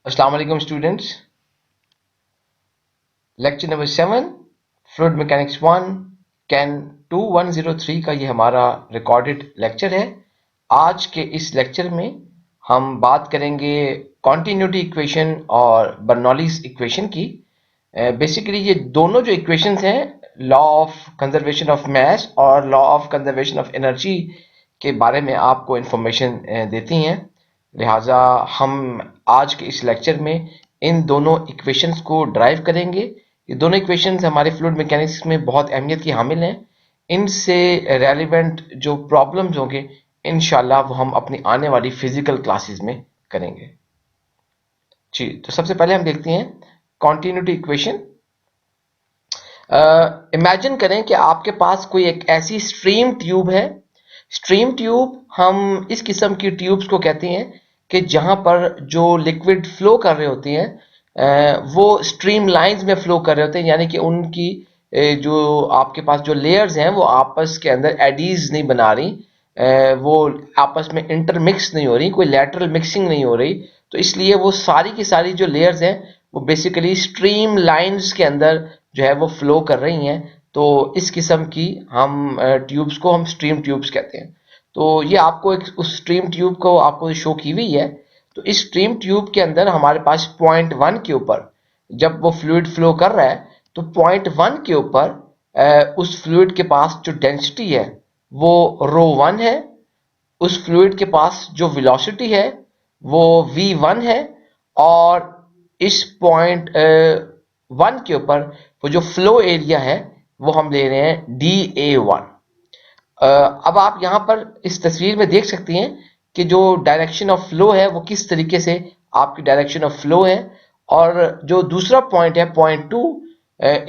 अस्सलाम वालेकुम students. Lecture number 7 fluid mechanics 1 can 2103 का ये हमारा रिकॉर्डेड लेक्चर है। आज के इस लेक्चर में हम बात करेंगे कॉन्टिन्यूटी इक्वेशन और बर्नौलीज इक्वेशन की। बेसिकली ये दोनों जो इक्वेशंस हैं law of conservation of mass और law of conservation of energy के बारे में आपको इंफॉर्मेशन देती हैं। लिहाजा हम आज के इस लेक्चर में इन दोनों इक्वेशंस को ड्राइव करेंगे। ये दोनों इक्वेशंस हमारे फ्लूइड मैकेनिक्स में बहुत अहमियत की हामिल हैं। इनसे रेलिवेंट जो प्रॉब्लम्स होंगे इंशाल्लाह वो हम अपनी आने वाली फिजिकल क्लासेस में करेंगे। जी, तो सबसे पहले हम देखते हैं कॉन्टिन्यूटी इक्वेशन। इमेजिन करें कि आपके पास कोई एक ऐसी स्ट्रीम ट्यूब है। स्ट्रीम ट्यूब हम इस किस्म की ट्यूब्स को कहते हैं कि जहां पर जो लिक्विड फ्लो कर रहे होते हैं वो स्ट्रीम लाइंस में फ्लो कर रहे होते हैं, यानी कि उनकी जो आपके पास जो लेयर्स हैं वो आपस के अंदर एडीज नहीं बना रही, वो आपस में इंटरमिक्स नहीं हो रही, कोई लैटरल मिक्सिंग नहीं हो रही। तो इसलिए वो सारी की सारी जो लेयर्स हैं वो बेसिकली स्ट्रीम लाइंस के अंदर जो है वो फ्लो कर रही हैं। तो इस किस्म की हम ट्यूब्स को हम स्ट्रीम ट्यूब्स कहते हैं। तो ये आपको एक उस स्ट्रीम ट्यूब को आपको शो की हुई है। तो इस स्ट्रीम ट्यूब के अंदर हमारे पास पॉइंट 1 के ऊपर जब वो फ्लूइड फ्लो कर रहा है तो पॉइंट 1 के ऊपर उस फ्लूइड के पास जो डेंसिटी है वो ρ1 है। उस फ्लूइड के पास जो वेलोसिटी है वो v1 है। और इस पॉइंट 1 के ऊपर वो जो फ्लो एरिया है वो हम ले रहे हैं dA1। अब आप यहां पर इस तस्वीर में देख सकते हैं कि जो डायरेक्शन ऑफ फ्लो है वो किस तरीके से आपकी डायरेक्शन ऑफ फ्लो है। और जो दूसरा पॉइंट है पॉइंट 2,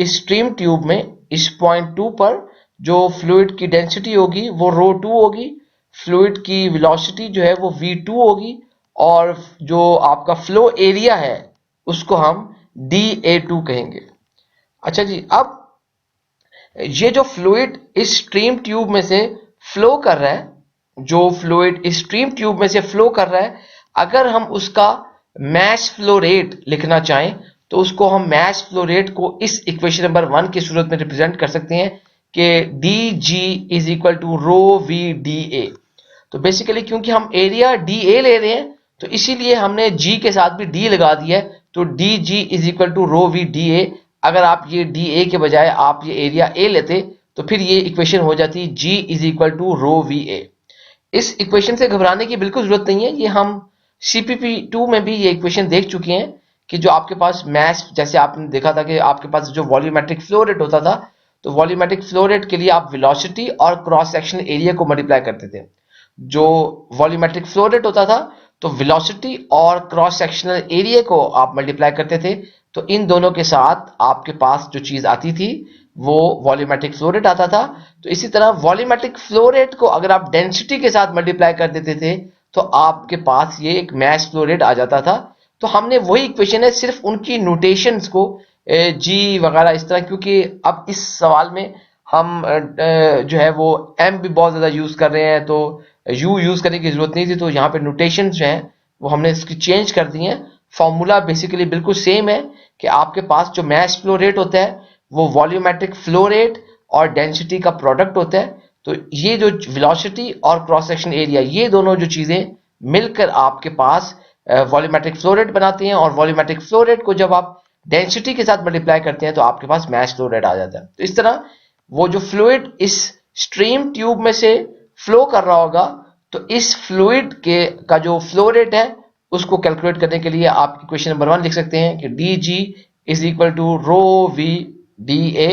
इस स्ट्रीम ट्यूब में इस पॉइंट 2 पर जो फ्लूइड की डेंसिटी होगी वो ρ2 होगी, फ्लूइड की वेलोसिटी जो है वो v2 होगी, और जो आपका फ्लो एरिया है उसको हम dA2 कहेंगे। अच्छा जी, अब ये जो फ्लूइड इस स्ट्रीम ट्यूब में से फ्लो कर रहा है, जो फ्लूइड इस स्ट्रीम ट्यूब में से फ्लो कर रहा है, अगर हम उसका मैस फ्लो रेट लिखना चाहें तो उसको हम मैस फ्लो रेट को इस इक्वेशन नंबर 1 की सूरत में रिप्रेजेंट कर सकते हैं कि dg is equal to ρvdA। तो बेसिकली क्योंकि हम एरिया dA ले रहे हैं तो इसीलिए हमने g के साथ भी d लगा दिया है। तो dg is equal to ρvdA। अगर आप ये dA के बजाय आप ये एरिया a लेते तो फिर ये इक्वेशन हो जाती g is equal to ρvA। इस इक्वेशन से घबराने की बिल्कुल जरूरत नहीं है। ये हम CPP2 में भी ये इक्वेशन देख चुके हैं कि जो आपके पास मैस, जैसे आपने देखा था कि आपके पास जो वॉल्यूमेट्रिक फ्लो रेट होता था तो वॉल्यूमेट्रिक फ्लो रेट के लिए आप वेलोसिटी और क्रॉस सेक्शनल एरिया को मल्टीप्लाई करते थे। जो वॉल्यूमेट्रिक फ्लो रेट होता था तो वेलोसिटी और क्रॉस सेक्शनल एरिया को आप मल्टीप्लाई करते थे। तो इन दोनों के साथ आपके पास जो चीज आती थी वो वॉल्यूमेट्रिक फ्लो रेट आता था। तो इसी तरह वॉल्यूमेट्रिक फ्लो रेट को अगर आप डेंसिटी के साथ मल्टीप्लाई कर देते थे तो आपके पास ये एक मैस फ्लो रेट आ जाता था। तो हमने वही इक्वेशन है, सिर्फ उनकी नोटेशंस को जी वगैरह इस तरह, क्योंकि अब इस सवाल में हम जो है वो एम भी बहुत ज्यादा यूज कर रहे हैं तो यू यूज करने की जरूरत नहीं थी। तो यहाँ पे नोटेशंस जो हैं वो हमने इसकी चेंज कर दी हैं। फॉर्मूला बेसिकली बिल्कुल सेम है कि आपके पास जो मैस फ्लो रेट होता है वो वॉल्यूमेट्रिक फ्लो रेट और डेंसिटी का प्रोडक्ट होता है। तो ये जो वेलोसिटी और क्रॉस सेक्शन एरिया, ये दोनों जो चीजें मिलकर आपके पास वॉल्यूमेट्रिक फ्लो रेट बनाते हैं, और वॉल्यूमेट्रिक फ्लो रेट को जब आप डेंसिटी के साथ मल्टीप्लाई करते हैं तो आपके पास मैस फ्लो रेट आ जाता है। तो इस तरह वो जो फ्लूइड इस स्ट्रीम ट्यूब में से फ्लो कर रहा होगा तो इस फ्लूइड के का जो फ्लो रेट है उसको कैलकुलेट करने के लिए आप इक्वेशन नंबर 1 लिख सकते हैं कि dg is equal to ρvdA।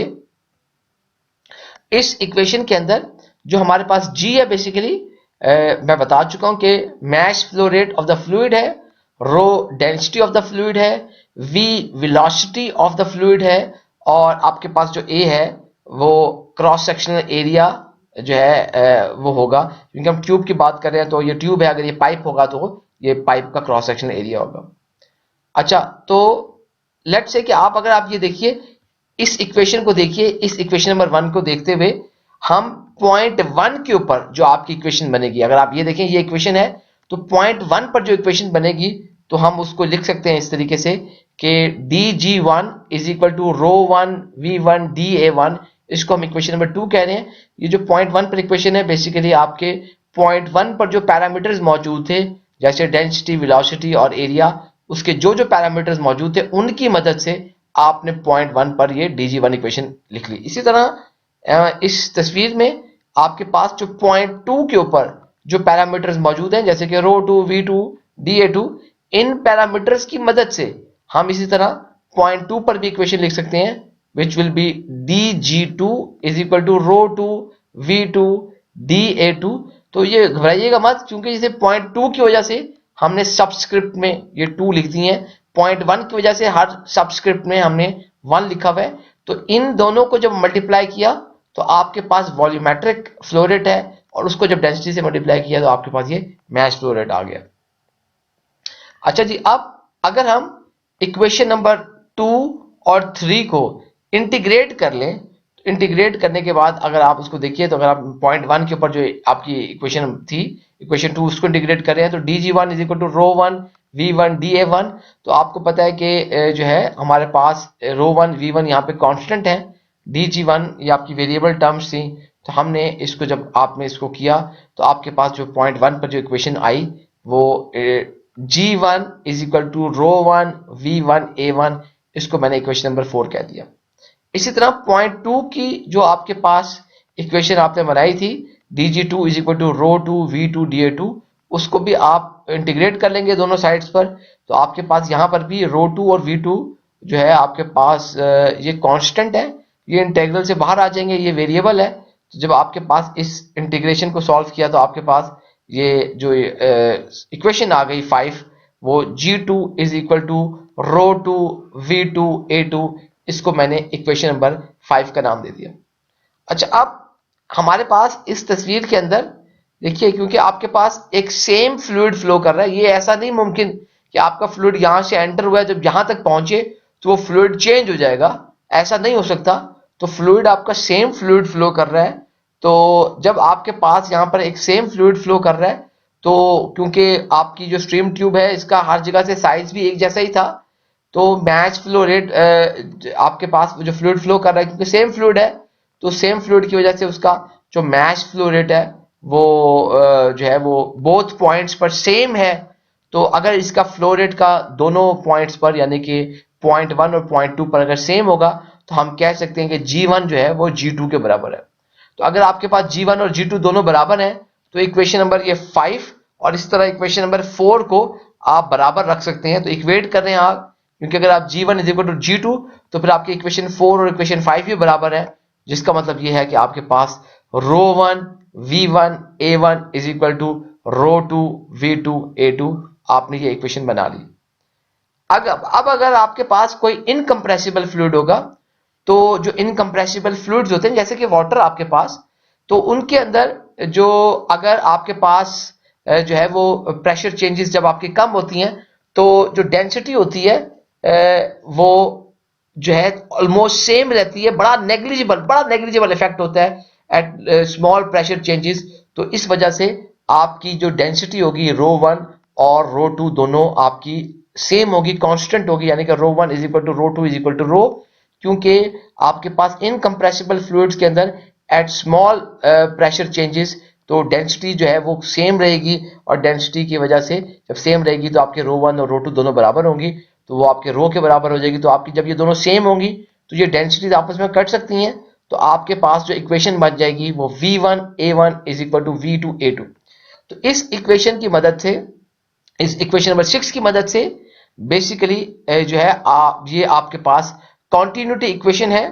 इस इक्वेशन के अंदर जो हमारे पास g है बेसिकली मैं बता चुका हूं कि mass flow rate of the fluid है, rho density of the fluid है, v velocity of the fluid है, और आपके पास जो a है वो क्रॉस सेक्शनल एरिया जो है वो होगा। क्योंकि हम ट्यूब की बात कर रहे हैं तो ये ट्यूब है, अगर ये पाइप होगा तो ये पाइप का क्रॉस सेक्शनल एरिया होगा। अच्छा, तो लेट्स से कि अगर आप ये देखिए इस इक्वेशन को देखिए, इस इक्वेशन नंबर 1 को देखते हुए हम पॉइंट 1 के ऊपर जो आपकी इक्वेशन बनेगी, अगर आप ये देखें ये इक्वेशन है तो पॉइंट 1 पर जो इक्वेशन बनेगी तो हम उसको लिख सकते हैं इस तरीके से कि dg1 is equal to ρ1 v1 da1, इसको हम इक्वेशन नंबर 2 कह रहे हैं। ये जो पॉइंट 1 पर इक्वेशन है बेसिकली आपके पॉइंट 1 पर जो पैरामीटर्स मौजूद थे जैसे डेंसिटी, वेलोसिटी और एरिया, उसके जो जो पैरामीटर्स मौजूद थे उनकी मदद से आपने पॉइंट 1 पर ये dg1 इक्वेशन लिख ली। इसी तरह इस तस्वीर में आपके पास जो पॉइंट 2 के ऊपर जो पैरामीटर्स मौजूद हैं जैसे कि ρ2 v2 da2, इन पैरामीटर्स की मदद से हम इसी तरह पॉइंट 2 पर भी इक्वेशन लिख सकते हैं which will be dg2 is equal to ρ2 v2 da2। तो ये घबराइएगा मत, क्योंकि जैसे पॉइंट 2 की वजह से हमने सबस्क्रिप्ट में ये 2 लिख दी है, पॉइंट 1 की वजह से हर सबस्क्रिप्ट में हमने 1 लिखा हुआ है। तो इन दोनों को जब मल्टीप्लाई किया तो आपके पास वॉल्यूमेट्रिक फ्लो रेट है, और उसको जब डेंसिटी से मल्टीप्लाई किया तो आपके पास ये मैच फ्लो रेट आ गया। अच्छा जी, अब अगर हम इक्वेशन नंबर 2 और 3 को इंटीग्रेट कर लें, तो इंटीग्रेट करने के बाद अगर आप उसको देखिए तो अगर आप पॉइंट 1 के ऊपर जो आपकी इक्वेशन थी इक्वेशन 2 उसको इंटीग्रेट कर रहे हैं तो dg1 is equal to ρ1 v1 da1। तो आपको पता है कि जो है हमारे पास ρ1 v1 यहाँ पे कांस्टेंट है, dg1 ये आपकी वेरिएबल टर्म्स थी। तो हमने इसको जब आपने इसको किया तो आपके पास जो पॉइंट 1 पर जो इक्वेशन आई वो g1 is equal to ρ1 v1 a1, इसको मैंने इक्वेशन नंबर 4 कह दिया। इसी तरह पॉइंट 2 की जो आपके पास इक्वेशन आपने बनाई थी dg2 is equal to ρ2 v2 da2, उसको भी आप इंटीग्रेट कर लेंगे दोनों साइड्स पर। तो आपके पास यहाँ पर भी ρ2 और v2 जो है आपके पास ये कांस्टेंट है, ये इंटीग्रल से बाहर आ जाएंगे, ये वेरिएबल है। तो जब आपके पास इस इंटीग्रेशन को सॉल्व किया तो आपके पास ये जो इक्वेशन आ गई 5, वो g2 is equal to ρ2 v2 a2, इसको मैंने इक्वेशन नंबर 5 का नाम दे दिया। अच्छा, अब हमारे पास इस तस्वीर के अंदर देखिए, क्योंकि आपके पास एक सेम फ्लूइड फ्लो कर रहा है, ये ऐसा नहीं मुमकिन कि आपका फ्लूइड यहां से एंटर हुआ है जब यहां तक पहुंचे तो वो फ्लूइड चेंज हो जाएगा, ऐसा नहीं हो सकता। तो फ्लूइड आपका सेम फ्लूइड फ्लो कर रहा है। तो जब आपके पास यहाँ पर एक सेम फ्लूइड फ्लो कर रहा है तो क्योंकि आपकी जो स्ट्रीम ट्यूब है इसका हर जगह से साइज भी एक जैसा ही था, तो मैच फ्लो रेट आपके पास जो फ्लूइड फ्लो कर रहा है क्योंकि सेम फ्लूइड है, तो सेम फ्लूइड की वजह से उसका जो मैच फ्लो रेट है वो जो है वो बोथ पॉइंट्स पर सेम है। तो अगर इसका फ्लो रेट का दोनों पॉइंट्स पर यानी कि पॉइंट 1 और पॉइंट 2 पर अगर सेम होगा तो हम कह सकते हैं कि g1 जो है वो g2 के बराबर है। तो अगर आपके पास g1 और g2 दोनों बराबर हैं तो इक्वेशन नंबर ये 5 और इस तरह इक्वेशन नंबर 4 को आप बराबर रख सकते हैं। तो इक्वेट कर रहे हैं आप, क्योंकि अगर आप g1 is equal to g2 तो फिर आपके इक्वेशन 4 और इक्वेशन 5 भी बराबर है, जिसका मतलब ये है कि आपके पास ρ1 v1 a1 is equal to ρ2 v2 a2, आपने ये इक्वेशन बना ली। अब अगर आपके पास कोई इनकम्प्रेसिबल फ्लूइड होगा, तो जो इनकम्प्रेसिबल फ्लूइड्स होते हैं जैसे कि वाटर आपके पास, तो उनके अंदर जो अगर आपके पास जो है वो प्रेशर चेंजेस जब आपकी कम होती हैं तो जो डेंसिटी होती है वो जो है ऑलमोस्ट सेम रहती है, बड़ा नेग्लिजिबल इफेक्ट होता है एट स्मॉल प्रेशर चेंजेस। तो इस वजह से आपकी जो डेंसिटी होगी ρ1 और ρ2 दोनों आपकी सेम होगी, कांस्टेंट होगी, यानी कि ρ1 is equal to ρ2 is equal to ρ, क्योंकि आपके पास इनकम्प्रेसिबल फ्लूइड्स के अंदर एट स्मॉल प्रेशर चेंजेस तो डेंसिटी जो है वो सेम रहेगी, और डेंसिटी की वजह से जब सेम रहेगी तो आपके ρ1 और ρ2 दोनों बराबर होंगी, तो वो आपके रो के बराबर हो जाएगी। तो आपकी जब ये दोनों सेम होंगी तो ये डेंसिटीज आपस में कट सकती हैं, तो आपके पास जो इक्वेशन बन जाएगी वो v1 a1 is equal to v2 a2। तो इस इक्वेशन की मदद से, इस इक्वेशन नंबर 6 की मदद से बेसिकली जो है ये आपके पास कॉन्टिन्यूटी इक्वेशन है,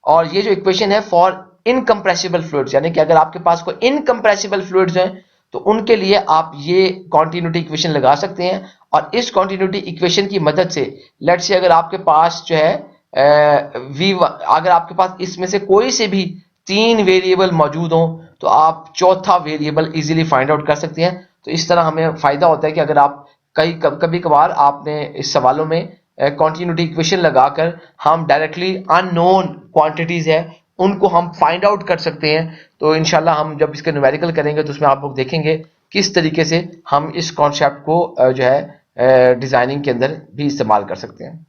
और ये जो इक्वेशन है फॉर इनकम्प्रेसिबल फ्लूइड्स, यानी कि अगर आपके पास कोई इनकम्प्रेसिबल फ्लूइड्स हैं तो उनके लिए आप ये कॉन्टिन्यूटी इक्वेशन लगा सकते हैं। और इस कॉन्टिन्यूटी इक्वेशन की मदद से लेट से अगर आपके पास जो है अगर आपके पास इसमें से कोई से भी 3 वेरिएबल मौजूद हो तो आप चौथा वेरिएबल इजीली फाइंड आउट कर सकते हैं। तो इस तरह हमें फायदा होता है कि अगर आप कभी कभार आपने इस सवालों में कॉन्टिन्यूटी इक्वेशन लगाकर हम डायरेक्टली अननोन क्वांटिटीज है उनको हम फाइंड आउट कर सकते हैं। तो इंशाल्लाह हम जब इसके न्यूमेरिकल करेंगे तो उसमें आप लोग देखेंगे किस तरीके से हम इस कॉन्सेप्ट को जो है डिजाइनिंग के अंदर भी इस्तेमाल कर सकते हैं।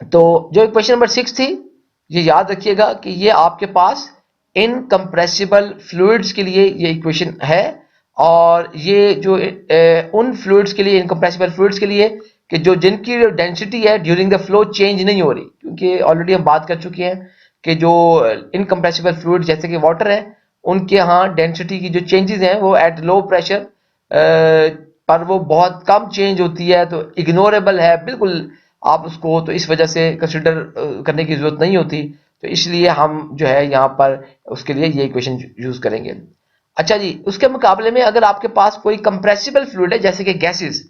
तो जो इक्वेशन नंबर 6 थी, ये याद रखिएगा कि ये आपके पास इनकम्प्रेसिबल फ्लूइड्स के लिए ये इक्वेशन है, और ये जो उन फ्लूइड्स के लिए, इनकम्प्रेसिबल फ्लूइड्स के लिए कि जो जिनकी डेंसिटी है ड्यूरिंग द फ्लो चेंज नहीं हो रही, क्योंकि ऑलरेडी हम बात कर चुके हैं कि जो इनकम्प्रेसिबल फ्लूइड जैसे कि वाटर है, उनके यहाँ डेंसिटी की जो चेंजेस हैं वो एट लो प्रेशर पर वो बहुत कम चेंज होती है, तो इग्नोरेबल है बिल्कुल, आप उसको तो इस वजह से कंसिडर करने की जरूरत नहीं होती, तो इसलिए हम जो है यहाँ पर उसके लिए ये इक्वेशन यूज करेंगे। अच्छा जी, उसके मुकाबले में अगर आपके पास कोई कंप्रेसिबल फ्लूइड है जैसे कि गैसेस,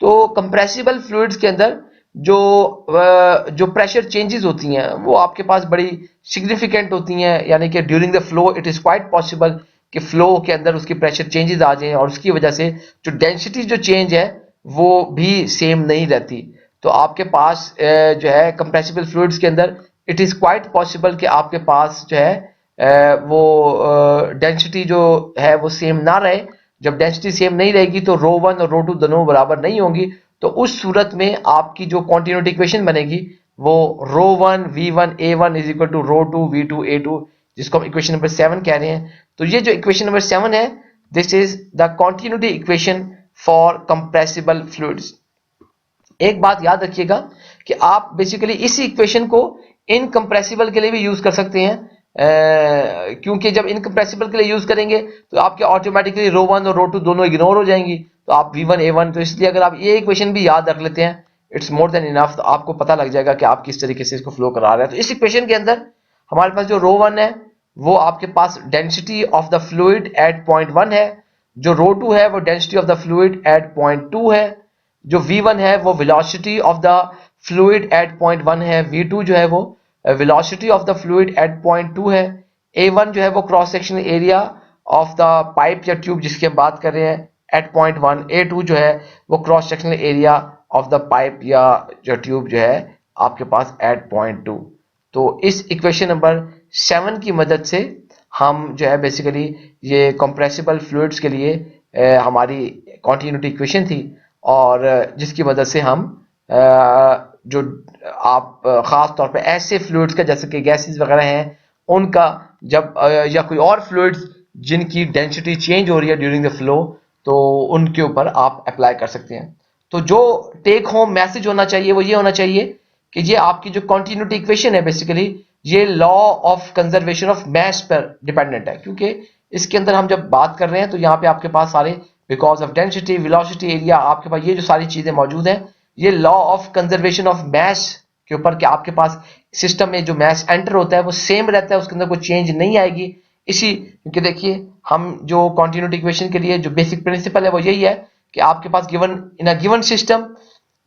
तो कंप्रेसिबल फ्लूइड्स के अंदर जो प्रेशर चेंजेस होती हैं वो आपके पास बड़ी सिग्निफिकेंट होती हैं, यानी कि during the flow it is quite possible कि फ्लो के अंदर उसकी प्रेशर चेंजेस आ जाएं, और उसकी वजह से जो डेंसिटी जो चेंज है वो भी सेम नहीं रहती। तो आपके पास जो है कंप्रेसिबल फ्लूइड्स के अंदर इट इज क्वाइट पॉसिबल कि आपके पास जो है वो डेंसिटी जो है वो सेम ना रहे। जब डेंसिटी सेम नहीं रहेगी तो रो वन और रो टू दोनों बराबर नहीं होंगी, तो उस सूरत में आपकी जो कॉन्टिन्यूटी इक्वेशन बनेगी वो rho one V one A one is equal to rho two V two A two, जिसको हम इक्वेशन नंबर 7 कह रहे हैं। तो ये जो इक्वेशन नंबर 7 है, this is the continuity equation for compressible fluids. एक बात याद रखिएगा कि आप बेसिकली इसी इक्वेशन को इनकम्प्रेसिबल के लिए भी यूज कर सकते हैं, क्योंकि जब इनकम्प्रेसिबल के लिए यूज करेंगे तो आपके ऑटोमेटिकली रो वन और रो टू दोनों इग्नोर हो जाएंगी, तो आप V1 A1, तो इसलिए अगर आप ये इक्वेशन भी याद रख लेते हैं इट्स मोर देन इनफ, तो आपको पता लग जाएगा कि आप किस तरीके से इसको फ्लो करा रहे हैं। तो इस इक्वेशन के अंदर हमारे पास जो रो वन है वो आपके पास density of the fluid at point 1 है, जो रो टू है वो density of the fluid at point 2 है, जो V1 है वो velocity of the fluid at point 1 है, V2 जो है वो velocity of the fluid at point 2 है, A1 जो है वो cross sectional area of the pipe या ट्यूब जिसकी हम बात कर रहे हैं एट पॉइंट 1, A2 जो है वो cross sectional area of the pipe या जो ट्यूब जो है आपके पास एट पॉइंट 2। तो इस इक्वेशन नंबर 7 की मदद से हम जो है बेसिकली ये कंप्रेसिबल फ्लूइड्स के लिए हमारी कॉन्टिन्यूटी इक्वेशन थी, और जिसकी मदद से हम जो आप ख़ास तौर पे ऐसे फ्लूइड्स का जैसे कि गैसेस वगैरह हैं उनका जब या कोई और फ्लूइड्स जिनकी डेंसिटी चेंज हो रही है ड्यूरिंग द फ्लो, तो उनके ऊपर आप अप्लाई कर सकते हैं। तो जो टेक होम मैसेज होना चाहिए वो ये होना चाहिए कि ये आपकी जो कॉन्टिन्यूटी इक्वेशन है बेसिकली ये लॉ ऑफ कंजर्वेशन ऑफ मास पर डिपेंडेंट है, क्योंकि इसके अंदर हम जब बात कर रहे हैं तो यहाँ पे आपके पास सारे because of density velocity area आपके पास ये जो सारी चीजें मौजूद हैं ये लॉ ऑफ कंजर्वेशन ऑफ मास के ऊपर कि आपके पास सिस्टम में जो मास एंटर होता है वो सेम रहता है, उसके अंदर कोई चेंज नहीं आएगी। इसी क्योंकि देखिए हम जो कॉन्टिन्यूटी इक्वेशन के लिए जो बेसिक प्रिंसिपल है वो यही है कि आपके पास given in a given system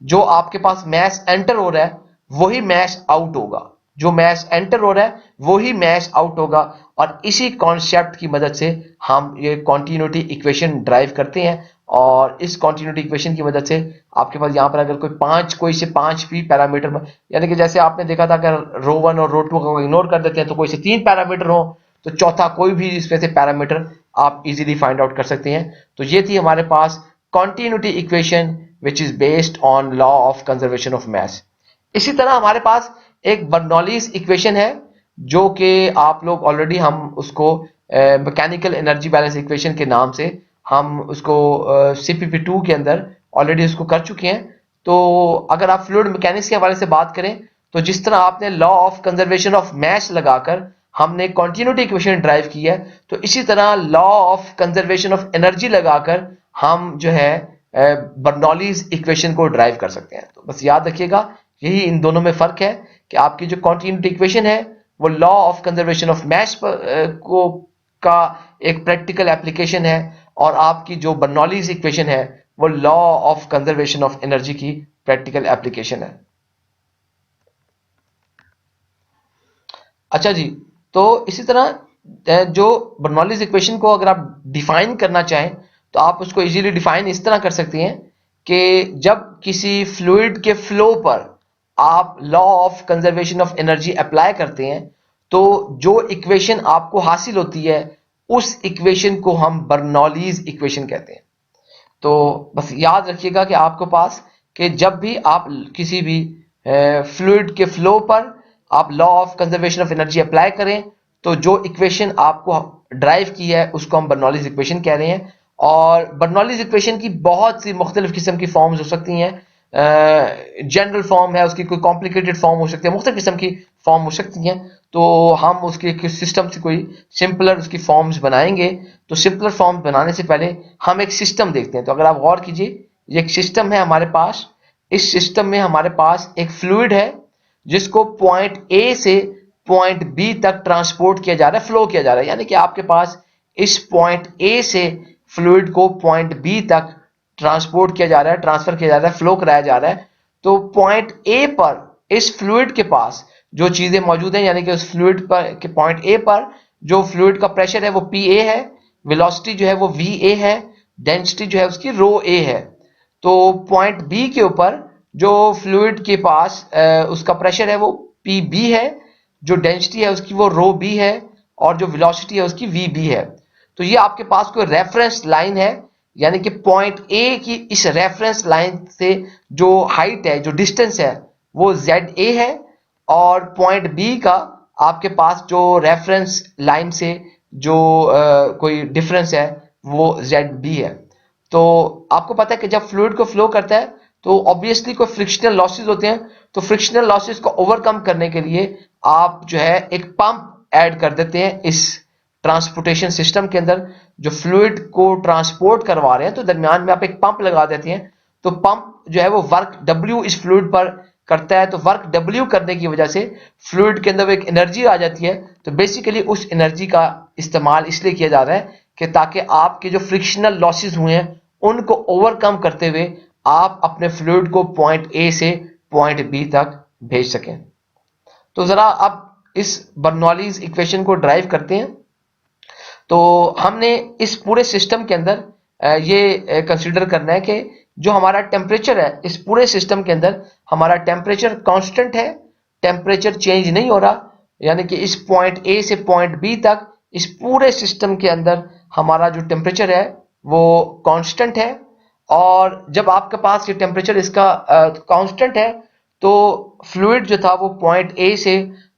जो आपके पास मास एंटर हो रहा है वही मास आउट होगा, जो मास एंटर हो रहा है वही मास आउट होगा, और इसी कॉन्सेप्ट की मदद से हम ये कॉन्टिन्यूटी इक्वेशन ड्राइव करते हैं। और इस कॉन्टिन्यूटी इक्वेशन की मदद से आपके पास यहाँ पर अगर कोई से पांच भी पैरामीटर, यानी कि जैसे आपने देखा था अगर रो वन और रो टू को इग्नोर कर देते हैं तो कोई से 3 पैरामीटर हो तो चौथा कोई भी इसमें से पैरामीटर आप इजीली फाइंड आउट कर सकते हैं। तो ये थी हमारे पास continuity equation which is based on law of conservation of mass. इसी तरह हमारे पास एक बर्नौलीज इक्वेशन है जो कि आप लोग ऑलरेडी हम उसको मैकेनिकल एनर्जी बैलेंस इक्वेशन के नाम से हम उसको CPP2 के अंदर ऑलरेडी उसको कर चुके हैं। तो अगर आप फ्लूइड मैकेनिक्स के हवाले से बात करें तो जिस तरह आपने लॉ ऑफ कंजर्वेशन ऑफ मास लगाकर हमने कॉन्टिन्यूटी इक्वेशन ड्राइव की है, तो इसी तरह law of conservation of energy लगाकर हम जो है बर्नौलीज इक्वेशन को ड्राइव कर सकते हैं। तो बस याद रखिएगा यही इन दोनों में फर्क है कि आपकी जो कॉन्टिन्यूटी इक्वेशन है वो लॉ ऑफ कंजर्वेशन ऑफ मास को का एक प्रैक्टिकल एप्लीकेशन है, और आपकी जो बर्नौलीज इक्वेशन है वो law of conservation of energy की प्रैक्टिकल एप्लीकेशन है। अच्छा जी, तो इसी तरह जो बर्नौलीज इक्वेशन को अगर आप डिफाइन करना चाहें तो आप उसको इजीली डिफाइन इस तरह कर सकते हैं कि जब किसी फ्लूइड के फ्लो पर आप law of conservation of energy apply करते हैं तो जो इक्वेशन आपको हासिल होती है उस इक्वेशन को हम बर्नौलीज इक्वेशन कहते हैं। तो बस याद रखिएगा कि आपके पास कि जब भी आप किसी भी फ्लूइड के फ्लो पर आप law of conservation of energy apply करें, तो जो इक्वेशन आपको ड्राइव की है उसको हम बर्नौलीज इक्वेशन कह रहे हैं। और बर्नौलीज इक्वेशन की बहुत सी मुख्तलिफ किस्म की फॉर्म्स हो सकती हैं। जनरल फॉर्म है उसकी, कोई कॉम्प्लिकेटेड फॉर्म हो सकती है, मुख्तलिफ किस्म की फॉर्म हो सकती हैं। तो हम उसके सिस्टम से कोई सिंपलर उसकी फॉर्म्स बनाएंगे। तो सिंपलर फॉर्म्स बनाने से पहले हम एक सिस्टम देखते हैं। तो अगर आप गौर कीजिए, ये एक सिस्टम है हमारे पास। इस सिस्टम में हमारे पास एक फ्लूइड है जिसको पॉइंट ए से पॉइंट बी तक ट्रांसपोर्ट किया जा रहा है, फ्लो किया जा रहा है। यानी कि आपके पास इस पॉइंट ए से फ्लूइड को पॉइंट बी तक ट्रांसपोर्ट किया जा रहा है, ट्रांसफर किया जा रहा है, फ्लो कराया जा रहा है। तो पॉइंट ए पर इस फ्लूइड के पास जो चीजें मौजूद हैं, यानी कि उस फ्लूइड पर के पॉइंट ए पर जो फ्लूइड का प्रेशर है वो पी ए है, वेलोसिटी जो है वो वी ए है, डेंसिटी जो है उसकी रो ए है। तो पॉइंट बी के ऊपर जो फ्लूइड के पास उसका प्रेशर है वो पी बी है, जो डेंसिटी है उसकी वो रो बी है, और जो वेलोसिटी है उसकी वी बी है। तो ये आपके पास कोई रेफरेंस लाइन है, यानी कि पॉइंट ए की इस रेफरेंस लाइन से जो हाइट है, जो डिस्टेंस है वो जेड ए है, और पॉइंट बी का आपके पास जो रेफरेंस लाइन से जो कोई डिफरेंस है वो जेड बी है। तो आपको पता है कि जब फ्लूइड को फ्लो करता है तो ऑब्वियसली कोई फ्रिक्शनल लॉसेस होते हैं। तो फ्रिक्शनल लॉसेस को ओवरकम करने के लिए आप जो है एक पंप ऐड कर देते हैं इस ट्रांसपोर्टेशन सिस्टम के अंदर। जो फ्लूइड को ट्रांसपोर्ट करवा रहे हैं तो दरमियान में आप एक पंप लगा देते हैं। तो पंप जो है वो वर्क W इस फ्लूइड पर करता है। तो वर्क W करने की वजह से फ्लूइड के अंदर एक एनर्जी आ जाती है। तो बेसिकली उस एनर्जी का इस्तेमाल इसलिए किया जा रहा है कि ताकि आपके जो फ्रिक्शनल लॉसेस हुए हैं उनको ओवरकम करते हुए आप अपने फ्लूइड को पॉइंट ए से पॉइंट बी तक भेज सकें। तो जरा अब इस बर्नौलीज इक्वेशन को ड्राइव करते हैं। तो हमने इस पूरे सिस्टम के अंदर ये कंसीडर करना है कि जो हमारा टेम्परेचर है इस पूरे सिस्टम के अंदर हमारा टेम्परेचर कांस्टेंट है, टेम्परेचर चेंज नहीं हो रहा। यानी कि इस पॉइंट ए से पॉइंट बी तक इस पूरे सिस्टम के अंदर हमारा जो टेम्परेचर है वो कांस्टेंट है। और जब आपके पास ये टेम्परेचर इसका कांस्टेंट है तो फ्लूइड जो था वो पॉइंट ए से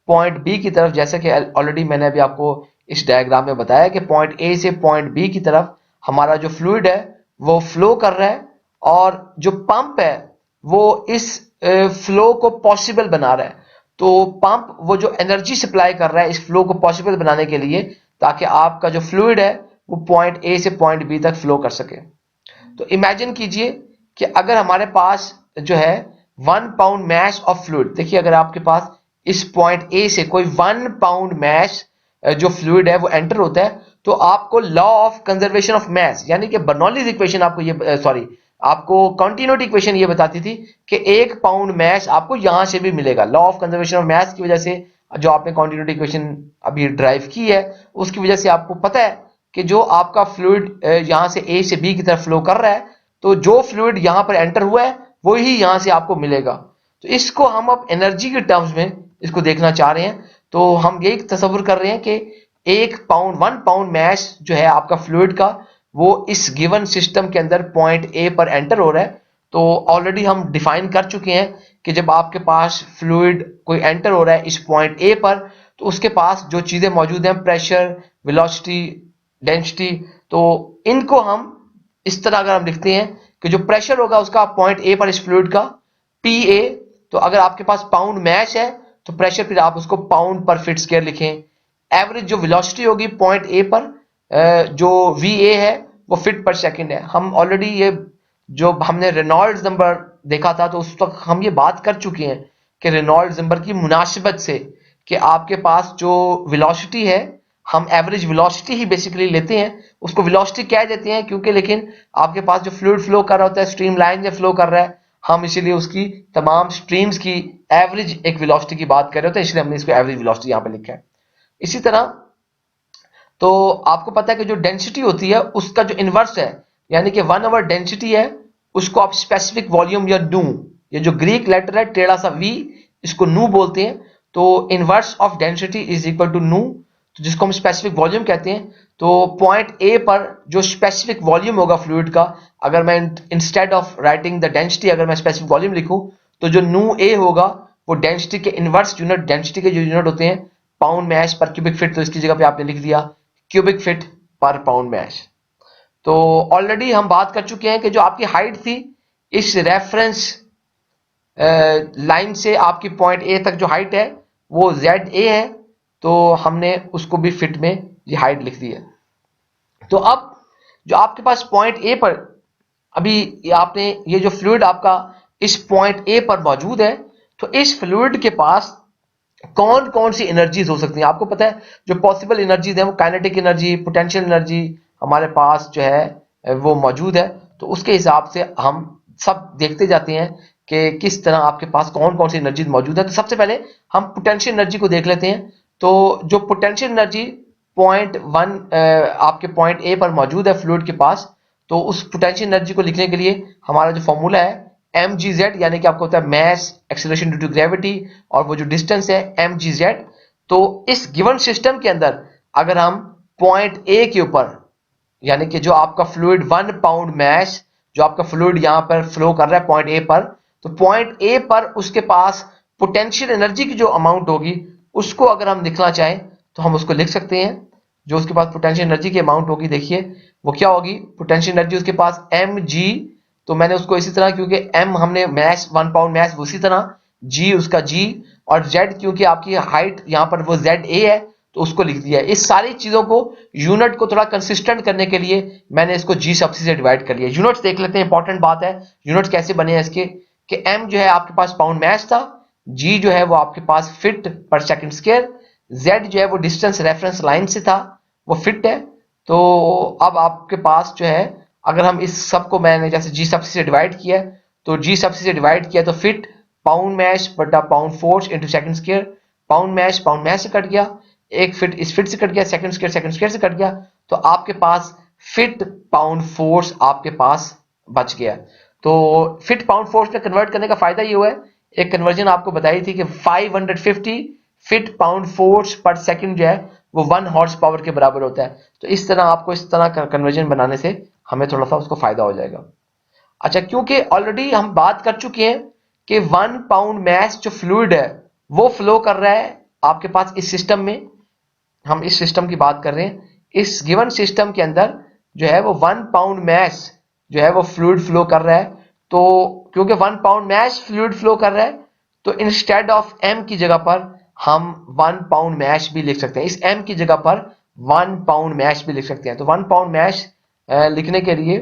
पॉइंट बी की तरफ, जैसे कि ऑलरेडी मैंने अभी आपको इस डायग्राम में बताया कि पॉइंट ए से पॉइंट बी की तरफ हमारा जो फ्लूइड है वो फ्लो कर रहा है, और जो पंप है वो इस फ्लो को पॉसिबल बना रहा है। तो पंप वो जो एनर्जी सप्लाई कर रहा है इस फ्लो को पॉसिबल बनाने के लिए, ताकि आपका जो फ्लूइड है वो पॉइंट ए से पॉइंट बी तक फ्लो कर सके। तो इमेजिन कीजिए कि अगर हमारे पास जो है 1 पाउंड मैस ऑफ फ्लूइड, देखिए अगर आपके पास इस पॉइंट ए से कोई 1 पाउंड मैस जो फ्लूइड है वो एंटर होता है, तो आपको law of conservation of mass, यानी कि बर्नौलीज इक्वेशन आपको ये आपको कंटिन्यूटी इक्वेशन ये बताती थी कि 1 पाउंड मैस आपको यहां से भी मिलेगा। Law of conservation of mass की वजह से जो आपने कंटिन्यूटी इक्वेशन अभी ड्राइव की है उसकी वजह से आपको पता है कि जो आपका फ्लूइड यहां से ए से बी की तरफ फ्लो कर रहा है, तो जो फ्लूइड यहां पर एंटर हुआ है वो ही यहां से आपको मिलेगा। तो इसको हम अब एनर्जी के टर्म्स में इसको देखना चाह रहे हैं। तो हम यही तस्वुर कर रहे हैं कि 1 पाउंड मैस जो है आपका फ्लूइड का वो इस गिवन सिस्टम के अंदर पॉइंट ए पर एंटर हो रहा है। तो ऑलरेडी हम डिफाइन कर चुके हैं कि जब आपके पास फ्लूइड कोई एंटर हो रहा है इस पॉइंट ए पर, तो उसके पास जो चीजें मौजूद हैं, प्रेशर, वेलोसिटी, डेंसिटी, तो इनको हम इस तरह अगर हम लिखते हैं कि जो प्रेशर होगा उसका पॉइंट ए पर इस फ्लूइड का पी ए, तो अगर आपके पास पाउंड मैस है तो प्रेशर फिर आप उसको पाउंड पर फीट स्क्वायर लिखें। एवरेज जो वेलोसिटी होगी पॉइंट ए पर जो वी ए है वो फीट पर सेकंड है। हम ऑलरेडी ये जो हमने रेनॉल्ड्स नंबर देखा था तो उस वक्त हम ये बात कर चुके हैं कि रेनॉल्ड्स नंबर की मुनासिबत से कि आपके पास जो वेलोसिटी है हम एवरेज वेलोसिटी ही बेसिकली लेते हैं, उसको वेलोसिटी कह देते हैं क्योंकि लेकिन आपके पास जो फ्लूइड फ्लो कर रहा होता है स्ट्रीम लाइन में फ्लो कर रहा है, हम इसीलिए उसकी तमाम स्ट्रीम्स की एवरेज एक वेलोसिटी की बात कर रहे होते हैं, इसलिए हमने इसको एवरेज वेलोसिटी यहां पे लिखा है। इसी तरह तो आपको पता है कि जो डेंसिटी होती है उसका जो इनवर्स है, यानी कि 1/, डेंसिटी है उसको आप स्पेसिफिक वॉल्यूम या नू, ये जो ग्रीक लेटर है टेढ़ा सा वी, इसको नू बोलते हैं। तो inverse of density is equal to nu. तो जिसको हम स्पेसिफिक वॉल्यूम कहते हैं। तो पॉइंट ए पर जो स्पेसिफिक वॉल्यूम होगा फ्लूइड का, अगर मैं instead of writing the density अगर मैं स्पेसिफिक वॉल्यूम लिखूं, तो जो नू ए होगा वो डेंसिटी के इनवर्स यूनिट, डेंसिटी के जो यूनिट होते हैं पाउंड मैश पर क्यूबिक फीट, तो इसकी जगह पे आपने लिख दिया cubic feet per pound mash. तो ऑलरेडी हम बात कर चुके हैं कि जो आपकी हाइट थी इस रेफरेंस लाइन से आपकी पॉइंट ए तक जो हाइट है वो जेड ए है, तो हमने उसको भी फिट में ये हाइट लिख दी है। तो अब जो आपके पास पॉइंट ए पर अभी आपने ये जो फ्लूइड आपका इस पॉइंट ए पर मौजूद है, तो इस फ्लूइड के पास कौन कौन सी एनर्जीज हो सकती हैं। आपको पता है जो पॉसिबल एनर्जीज हैं वो काइनेटिक एनर्जी, पोटेंशियल एनर्जी हमारे पास जो है वो मौजूद है। तो उसके हिसाब से हम सब देखते जाते हैं कि किस तरह आपके पास कौन कौन सी एनर्जी मौजूद है। तो सबसे पहले हम पोटेंशियल एनर्जी को देख लेते हैं। तो जो पोटेंशियल एनर्जी पॉइंट वन आपके पॉइंट ए पर मौजूद है फ्लूइड के पास, तो उस पोटेंशियल एनर्जी को लिखने के लिए हमारा जो फॉर्मूला है mgz, यानी कि आपको होता है mass acceleration due to gravity और वो जो डिस्टेंस है mgz। तो इस गिवन सिस्टम के अंदर अगर हम पॉइंट ए के ऊपर, यानी कि जो आपका फ्लूइड 1 पाउंड मैश, जो आपका फ्लूइड यहां पर फ्लो कर रहा है पॉइंट ए पर, तो पॉइंट ए पर उसके पास पोटेंशियल एनर्जी की जो अमाउंट होगी उसको अगर हम लिखना चाहें तो हम उसको लिख सकते हैं। जो उसके पास पोटेंशियल एनर्जी की अमाउंट होगी, देखिए वो क्या होगी, पोटेंशियल एनर्जी उसके पास mg, तो मैंने उसको इसी तरह, क्योंकि m हमने मैश 1 पाउंड मैश, उसी तरह g उसका g, और z क्योंकि आपकी हाइट यहां पर वो za है तो उसको लिख दिया है। इस सारी चीजों को यूनिट को थोड़ा कंसिस्टेंट करने के लिए मैंने इसको जी सब्सिडी से डिवाइड कर लिया। यूनिट्स देख लेते हैं, इंपॉर्टेंट बात है यूनिट्स कैसे बने हैं इसके, कि m जो है आपके पास पाउंड मैश था, g जो है वो आपके पास fit per second square, z जो है वो डिस्टेंस रेफरेंस लाइन से था वो फिट है। तो अब आपके पास जो है अगर हम इस सब को मैंने जैसे जी सब्सिडी से डिवाइड किया है, तो जी सब्सिडी से डिवाइड किया तो फिट पाउंड मैश बटा pound force into second square, pound mass से कट गया, एक फिट इस फिट से कट गया, सेकंड स्क्वायर से कट गया, तो आपके पास फिट पाउंड फोर्स आपके पास बच गया। तो फिट पाउंड फोर्स में कन्वर्ट करने का फायदा ये हुआ है, एक कन्वर्जन आपको बताई थी कि 550 फिट पाउंड फोर्स पर सेकंड जो है वो 1 हॉर्स पावर के बराबर होता है। तो इस तरह आपको इस तरह का कन्वर्जन बनाने से हमें थोड़ा सा उसको फायदा हो जाएगा। अच्छा, क्योंकि ऑलरेडी हम बात कर चुके हैं कि 1 पाउंड मैश जो फ्लूइड है वो फ्लो कर रहा है आपके पास इस सिस्टम में, हम इस सिस्टम की बात कर रहे हैं, इस गिवन सिस्टम के अंदर जो है वो 1 पाउंड मैश जो है वो फ्लूइड फ्लो कर रहा है। तो क्योंकि 1 पाउंड मैश फ्लूइड फ्लो कर रहा है, तो इंस्टेड ऑफ m की जगह पर हम 1 पाउंड मैश भी लिख सकते हैं, इस m की जगह पर 1 पाउंड मैश भी लिख सकते हैं। तो 1 पाउंड मैश लिखने के लिए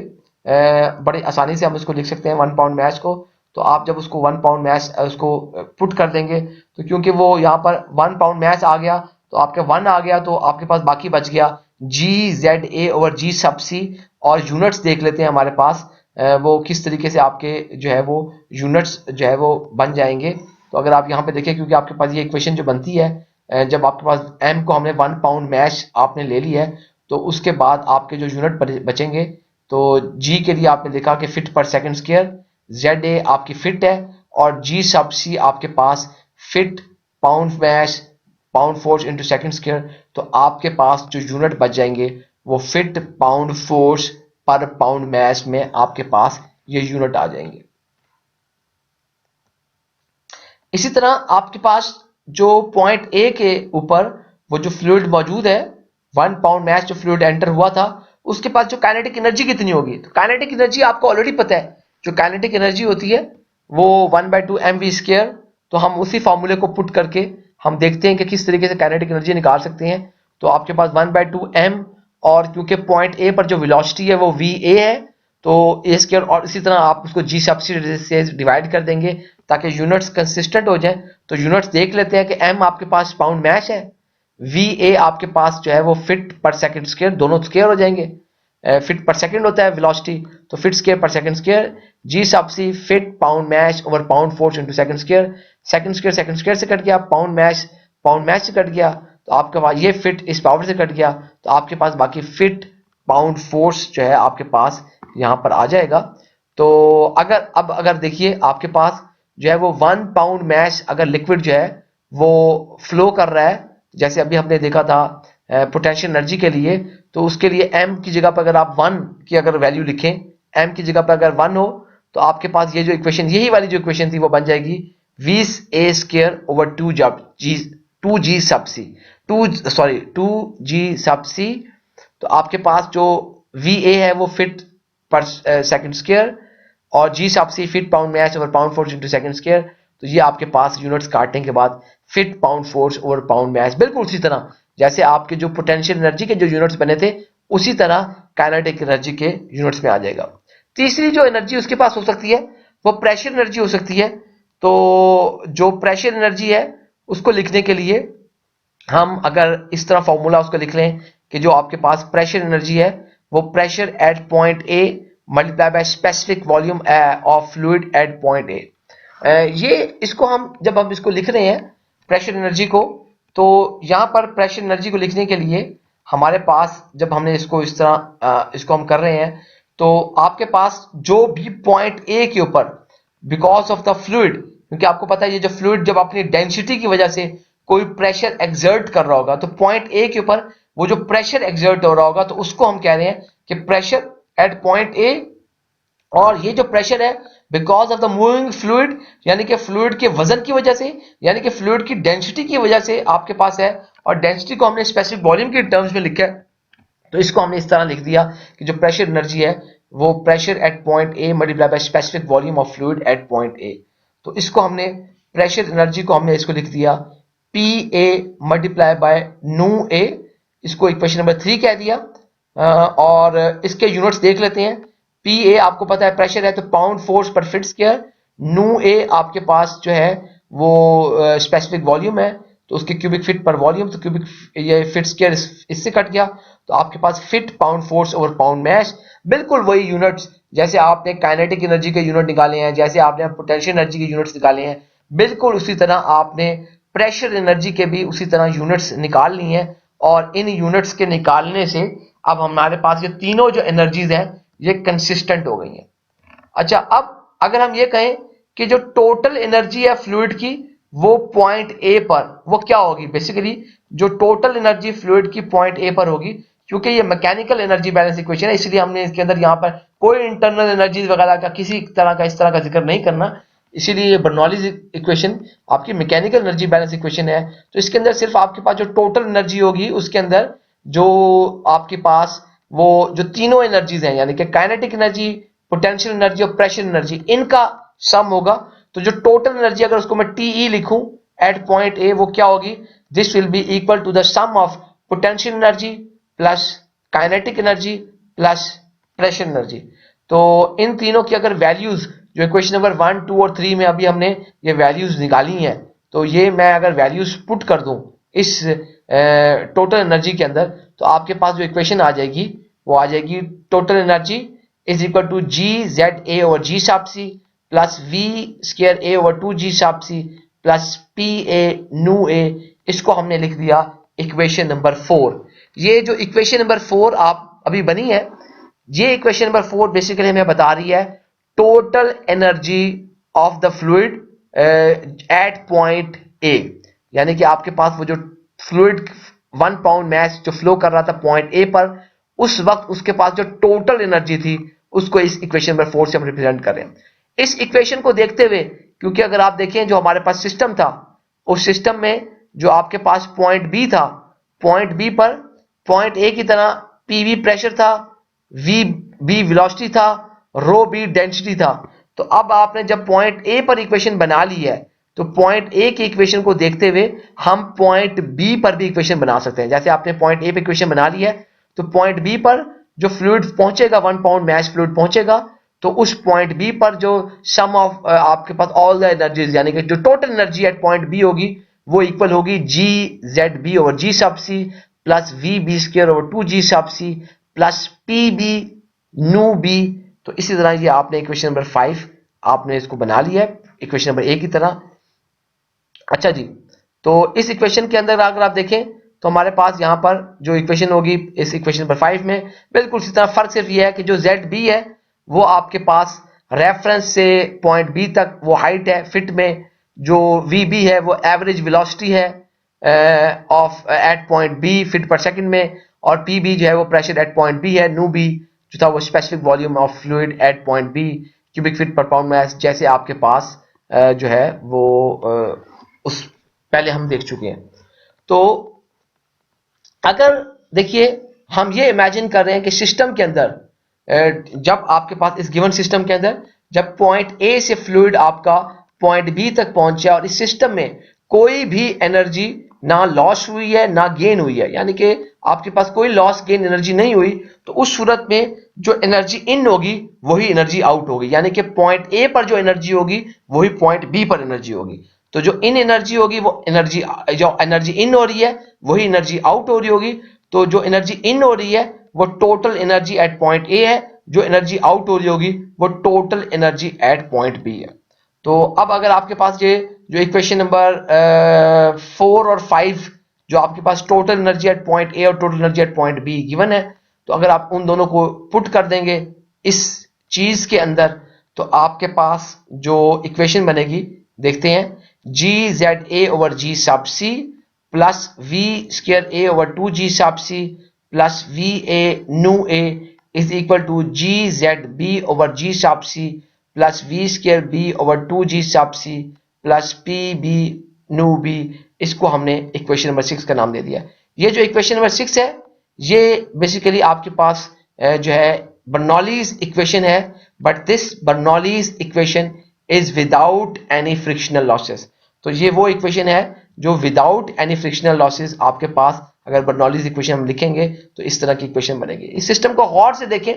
बड़ी आसानी से हम इसको लिख सकते हैं 1 पाउंड मैश को। तो आप जब उसको 1 पाउंड मैश उसको पुट कर देंगे, तो क्योंकि वो यहाँ पर 1 पाउंड मैश आ गया तो आपके 1 आ गया, तो आपके पास बाकी बच गया GZA over G sub C। और यूनिट्स देख लेते हैं हमारे पास वो किस तरीके से आपके जो है वो यूनिट्स जो है वो बन जाएंगे। तो अगर आप यहाँ पे देखें, क्योंकि आपके पास ये इक्वेशन जो बनती है, जब आपके पास m को हमने 1 पाउंड मैश आपने ले लिया है, तो उसके बाद आपके जो यूनिट बचेंगे, तो g के लिए आपने लिखा कि feet per second square, ZA आपकी फिट है, और G सब C आपके पास feet pound mass pound force into second square. तो आपके पास जो यूनिट बच जाएंगे वो feet pound force per pound mass में आपके पास ये यूनिट आ जाएंगे। इसी तरह आपके पास जो पॉइंट ए के ऊपर वो जो फ्लूइड मौजूद है, 1 पाउंड मैश जो फ्लूइड एंटर हुआ था, उसके पास जो काइनेटिक एनर्जी कितनी होगी, तो काइनेटिक एनर्जी आपको ऑलरेडी पता है, जो काइनेटिक एनर्जी होती है वो 1/2 mv²। तो हम उसी फॉर्मूले को पुट करके हम देखते हैं कि किस तरीके से काइनेटिक एनर्जी निकाल सकते हैं। तो आपके पास 1/2 m, और क्योंकि पॉइंट ए पर जो वेलोसिटी है वो va है, तो a², और इसी तरह आप उसको g सब्सिडी से डिवाइड कर देंगे ताकि यूनिट्स कंसिस्टेंट हो जाए। तो यूनिट्स देख लेते हैं कि m आपके पास पाउंड मैश है, va आपके पास जो है वो फिट पर सेकंड स्क्वायर, दोनों स्क्वायर हो जाएंगे, फिट पर सेकंड होता है वेलोसिटी, तो feet square per second square, G sub C feet pound mass over pound force into second square, second square से कट गया, पाउंड मैश से cut गया, तो आपके पास ये फिट इस पावर से कट गया, तो आपके पास बाकी फिट पाउंड फोर्स जो है आपके पास यहाँ पर आ जाएगा। तो अगर देखिए आपके पास जो है वो 1 पाउंड मैश अगर लिक्विड जो है वो फ्लो कर रहा है, जैसे अभी हमने देखा था पोटेंशियल एनर्जी के लिए, तो उसके लिए m की जगह पर अगर आप 1 की अगर वैल्यू लिखें, m की जगह पर अगर 1 हो, तो आपके पास ये जो इक्वेशन, यही वाली जो इक्वेशन थी वो बन जाएगी V(a)² 2g sub c 2g sub c। तो आपके पास जो VA है वो फीट पर सेकंड स्क्वायर और G sub c feet pound mass over pound force into second square. तो ये आपके पास यूनिट्स काटने के बाद feet pound force over pound mass, बिल्कुल उसी तरह जैसे आपके जो पोटेंशियल एनर्जी के जो यूनिट्स बने थे उसी तरह काइनेटिक एनर्जी के यूनिट्स में आ जाएगा। तीसरी जो एनर्जी उसके पास हो सकती है वो प्रेशर एनर्जी हो सकती है। तो जो प्रेशर एनर्जी है उसको लिखने के लिए हम अगर इस तरह फॉर्मूला उसको लिख लें कि जो आपके पास प्रेशर एनर्जी है वो pressure at point a multiply by specific volume of fluid at point a. ये इसको हम जब हम इसको लिख रहे हैं प्रेशर एनर्जी को, तो यहां पर प्रेशर एनर्जी को लिखने के लिए हमारे पास जब हमने इसको इस तरह इसको हम कर रहे हैं, तो आपके पास जो भी पॉइंट ए के ऊपर बिकॉज ऑफ द फ्लूइड, क्योंकि आपको पता है ये जो फ्लूइड जब अपनी डेंसिटी की वजह से कोई प्रेशर एक्सर्ट कर रहा होगा, तो पॉइंट ए के ऊपर वो जो प्रेशर एक्सर्ट हो रहा होगा तो उसको हम कह रहे हैं कि प्रेशर एट पॉइंट ए। और ये जो प्रेशर है because of the moving fluid, यानी कि फ्लूइड के वजन की वजह से, यानी कि फ्लूइड की डेंसिटी की वजह से आपके पास है। और डेंसिटी को हमने स्पेसिफिक वॉल्यूम के टर्म्स में लिखा है, तो इसको हमने इस तरह लिख दिया कि जो प्रेशर एनर्जी है वो pressure at point a multiply by specific volume of fluid at point a. तो इसको हमने प्रेशर एनर्जी को हमने इसको लिख दिया पी ए मल्टीप्लाई बाय नू ए, इसको इक्वेशन नंबर 3 कह दिया। और इसके यूनिट्स देख लेते हैं। पी ए आपको पता है प्रेशर है तो पाउंड फोर्स पर फीट स्क्वायर, नू ए आपके पास जो है वो स्पेसिफिक वॉल्यूम है तो उसके क्यूबिक फीट पर वॉल्यूम, तो क्यूबिक ये फीट स्क्वायर इससे कट गया, तो आपके पास feet pound force over pound mass. बिल्कुल वही यूनिट्स जैसे आपने काइनेटिक एनर्जी के यूनिट निकाले हैं, जैसे आपने पोटेंशियल एनर्जी के यूनिट्स निकाले हैं, बिल्कुल उसी तरह आपने प्रेशर एनर्जी के भी उसी तरह यूनिट्स निकाल ली हैं। और इन यूनिट्स के निकालने से अब हमारे पास ये तीनों जो एनर्जीज हैं ये कंसिस्टेंट हो गई हैं। अच्छा, अब अगर हम ये कहें कि जो टोटल एनर्जी है फ्लूइड की वो पॉइंट ए पर वो क्या होगी, बेसिकली जो टोटल एनर्जी फ्लूइड की पॉइंट ए पर होगी, क्योंकि ये मैकेनिकल एनर्जी बैलेंस इक्वेशन है इसलिए हमने इसके अंदर यहाँ पर कोई इंटरनल एनर्जी वगैरह का किसी तरह का इस तरह का जिक्र नहीं करना, इसीलिए ये बर्नौलीज इक्वेशन आपकी मैकेनिकल एनर्जी बैलेंस इक्वेशन है। तो इसके अंदर सिर्फ आपके पास जो टोटल एनर्जी होगी उसके अंदर जो आपके पास वो जो तीनों एनर्जीज हैं यानी कि काइनेटिक एनर्जी, पोटेंशियल एनर्जी और प्रेशर एनर्जी, इनका सम होगा। तो जो टोटल एनर्जी अगर उसको मैं टीई लिखूं एट पॉइंट ए वो क्या होगी, this will be equal to the sum of potential energy plus kinetic energy plus pressure energy. तो इन तीनों की अगर वैल्यूज जो इक्वेशन नंबर 1, 2 और 3 में अभी हमने ये वैल्यूज निकाली हैं, तो ये मैं अगर वैल्यूज पुट कर दूं इस टोटल एनर्जी के अंदर, तो आपके पास जो इक्वेशन आ जाएगी वो आ जाएगी total energy is equal to ji Z A over ji sharp C plus we square A over 2g sharp C plus P a nu a. इसको हमने लिख दिया इक्वेशन नंबर 4। ये जो इक्वेशन नंबर 4 आप अभी बनी है, ये इक्वेशन नंबर 4 बेसिकली हमें बता रही है total energy of the fluid at point a, यानी कि आपके पास वो जो फ्लूइड 1 पाउंड मैस जो फ्लो कर रहा था पॉइंट ए पर, उस वक्त उसके पास जो टोटल एनर्जी थी उसको इस इक्वेशन नंबर 4 से हम रिप्रेजेंट कर रहे हैं। इस इक्वेशन को देखते हुए, क्योंकि अगर आप देखें जो हमारे पास सिस्टम था उस सिस्टम में जो आपके पास पॉइंट बी था, पॉइंट बी पर पॉइंट ए की तरह पीवी प्रेशर था, वी बी वेलोसिटी था, रो बी डेंसिटी था। तो अब आपने जब पॉइंट ए पर इक्वेशन बना ली है तो पॉइंट ए की इक्वेशन को देखते हुए हम पॉइंट बी पर भी इक्वेशन बना सकते हैं। जैसे आपने पॉइंट ए पर इक्वेशन बना ली है तो पॉइंट बी पर जो फ्लूइड पहुंचेगा 1 पाउंड मैश फ्लूइड पहुंचेगा, तो उस पॉइंट बी पर जो सम ऑफ आपके पास ऑल द एनर्जीज यानी कि जो total energy at point b होगी वो इक्वल होगी जी जेड बी ओवर जी सब सी plus v b square over 2g sub सी plus P b nu b. तो इसी तरह ये आपने इक्वेशन नंबर 5 आपने इसको बना लिया है इक्वेशन नंबर ए की तरह। अच्छा जी, तो इस इक्वेशन के अंदर अगर आप देखें तो हमारे पास यहां पर जो इक्वेशन होगी इस इक्वेशन नंबर 5 में बिल्कुल इसी तरह, फर्क सिर्फ ये है कि जो जेड बी है वो आपके पास रेफरेंस से पॉइंट बी तक वो हाइट है फिट में, जो वी बी है वो एवरेज वेलोसिटी है, of at point b feet per second में, और पी बी जो है वो प्रेशर एट पॉइंट बी है, न्यू बी जो था वो specific volume of fluid at point b cubic feet per pound mass, जैसे आपके पास जो है वो उस पहले हम देख चुके हैं। तो अगर देखिए हम ये इमेजिन कर रहे हैं कि सिस्टम के अंदर जब आपके पास इस गिवन सिस्टम के अंदर जब पॉइंट ए से फ्लूइड आपका पॉइंट बी तक पहुंचा और इस सिस्टम में कोई भी एनर्जी ना लॉस हुई है ना गेन हुई है, यानी कि आपके पास कोई लॉस गेन एनर्जी नहीं हुई, तो उस सूरत में जो एनर्जी इन होगी वही एनर्जी आउट होगी, यानी कि पॉइंट ए पर जो एनर्जी होगी वही पॉइंट बी पर एनर्जी होगी। तो जो इन एनर्जी होगी वो एनर्जी, जो एनर्जी इन हो रही है वही एनर्जी आउट हो रही होगी। तो जो एनर्जी इन हो रही है वो total energy at point a है, जो एनर्जी आउट हो रही होगी वो total energy at point b है। तो अब अगर आपके पास ये जो इक्वेशन नंबर 4 और 5 जो आपके पास total energy at point A और total energy at point B given है, तो अगर आप उन दोनों को पुट कर देंगे इस चीज के अंदर, तो आपके पास जो इक्वेशन बनेगी देखते हैं, जी Z A over ji sub C plus we square A over 2 G sub C plus V A nu A is equal to ji Z B over ji sub C plus we square B over 2 G sub C plus P B nu B. इसको हमने equation number 6 का नाम दे दिया। ये जो equation number 6 है ये basically आपके पास जो है बर्नौलीज इक्वेशन है, but this Bernoulli's equation is without any frictional losses. तो ये वो इक्वेशन है जो विदाउट एनी फ्रिक्शनल लॉसेस आपके पास अगर बर्नौलीज इक्वेशन हम लिखेंगे तो इस तरह की इक्वेशन बनेगी। इस सिस्टम को गौर से देखें,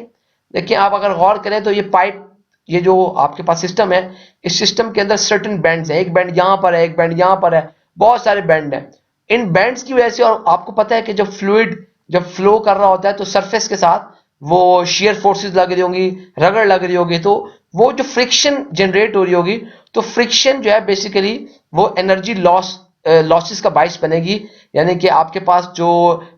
देखिए आप अगर गौर करें तो ये पाइप, ये जो आपके पास सिस्टम है, इस सिस्टम के अंदर सर्टेन बैंड्स है, एक बैंड यहां पर है, एक बैंड यहां पर है, बहुत सारे बैंड हैं। इन बैंड्स की वजह से, और आपको पता है कि जब फ्लूइड जब फ्लो कर रहा होता है तो सरफेस के साथ वो शेयर फोर्सेस लग रही होंगी, रगड़ लग रही होगी, तो वो जो फ्रिक्शन जनरेट हो रही होगी, तो फ्रिक्शन जो है बेसिकली वो एनर्जी लॉसेस का बाइस बनेगी, यानी कि आपके पास जो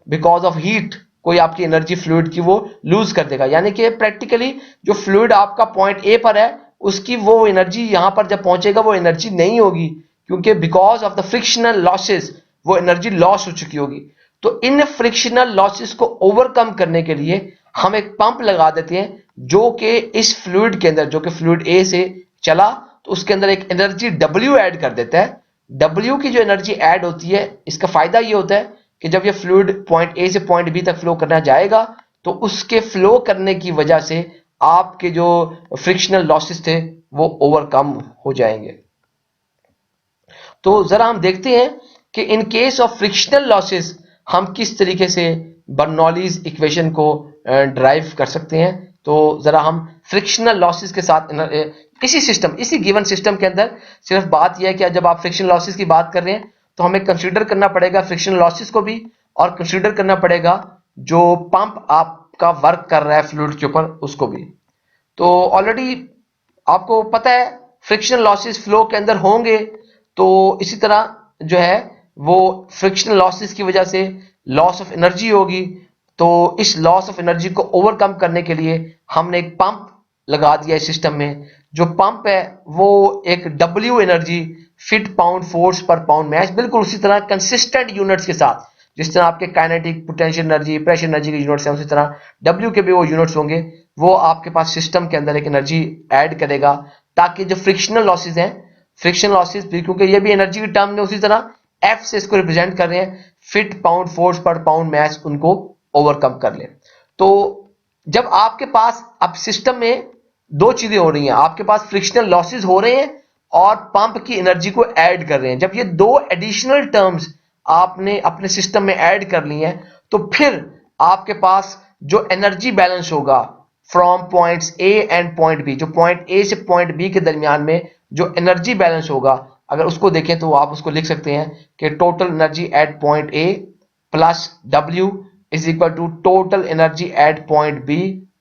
बिकॉज ऑफ हीट कोई आपकी एनर्जी फ्लूइड की वो लूज कर देगा, यानी कि प्रैक्टिकली जो फ्लूइड आपका पॉइंट ए पर है उसकी वो एनर्जी यहां पर जब पहुंचेगा वो एनर्जी नहीं होगी, क्योंकि because of the frictional losses वो एनर्जी लॉस हो चुकी होगी। तो इन फ्रिक्शनल लॉसेस को ओवरकम करने के लिए हम एक पंप लगा देते हैं जो कि इस फ्लूइड के अंदर, जो कि फ्लूइड ए से चला तो उसके अंदर एक एनर्जी W ऐड कर देता है। W की जो एनर्जी ऐड होती है, इसका फायदा ये होता है कि जब ये फ्लूइड पॉइंट ए से पॉइंट बी तक फ्लो करना जाएगा तो उसके फ्लो करने की वजह से आपके जो फ्रिक्शनल लॉसेस थे वो ओवरकम हो जाएंगे। तो जरा हम देखते हैं कि in case of frictional losses हम किस तरीके से बर्नौलीज इक्वेशन को ड्राइव कर सकते हैं। तो जरा हम फ्रिक्शनल लॉसेस के साथ इसी सिस्टम, इसी गिवन सिस्टम के अंदर सिर्फ बात यह है कि जब आप फ्रिक्शनल लॉसेस की बात कर रहे हैं तो हमें कंसीडर करना पड़ेगा फ्रिक्शनल लॉसेस को भी, और कंसीडर करना पड़ेगा जो पंप आपका वर्क कर रहा है फ्लूइड के ऊपर उसको भी। तो ऑलरेडी आपको पता है फ्रिक्शनल लॉसेस फ्लो के अंदर होंगे, तो इसी तरह जो है वो फ्रिक्शनल लॉसेस की वजह से लॉस ऑफ एनर्जी होगी। तो इस लॉस ऑफ एनर्जी को ओवरकम करने के लिए हमने एक पंप लगा दिया इस सिस्टम में। जो पंप है वो एक W energy feet pound force per pound match, बिल्कुल उसी तरह कंसिस्टेंट यूनिट्स के साथ, जिस तरह आपके kinetic potential energy pressure energy के यूनिट्स हैं उसी तरह W के भी वो यूनिट्स होंगे, वो आपके पास सिस्टम के अंदर एक एनर्जी ऐड करेगा ताकि जो फ्रिक्शनल लॉसेस हैं, फ्रिक्शन लॉसेस भी क्योंकि ये भी एनर्जी की टर्म में उसी तरह F से इसको रिप्रेजेंट कर रहे हैं, fit pound force per pound match, उनको ओवरकम कर ले। तो जब आपके पास अब सिस्टम में दो चीजें हो रही हैं, आपके पास फ्रिक्शनल लॉसेस हो रहे हैं और पंप की एनर्जी को ऐड कर रहे हैं, जब ये दो एडिशनल टर्म्स आपने अपने सिस्टम में ऐड कर ली हैं तो फिर आपके पास जो एनर्जी बैलेंस होगा from points a and point b, जो पॉइंट ए से पॉइंट बी के दरमियान में जो एनर्जी बैलेंस होगा, अगर उसको देखें तो आप उसको लिख सकते हैं कि total energy at point a plus W is equal to total energy at point b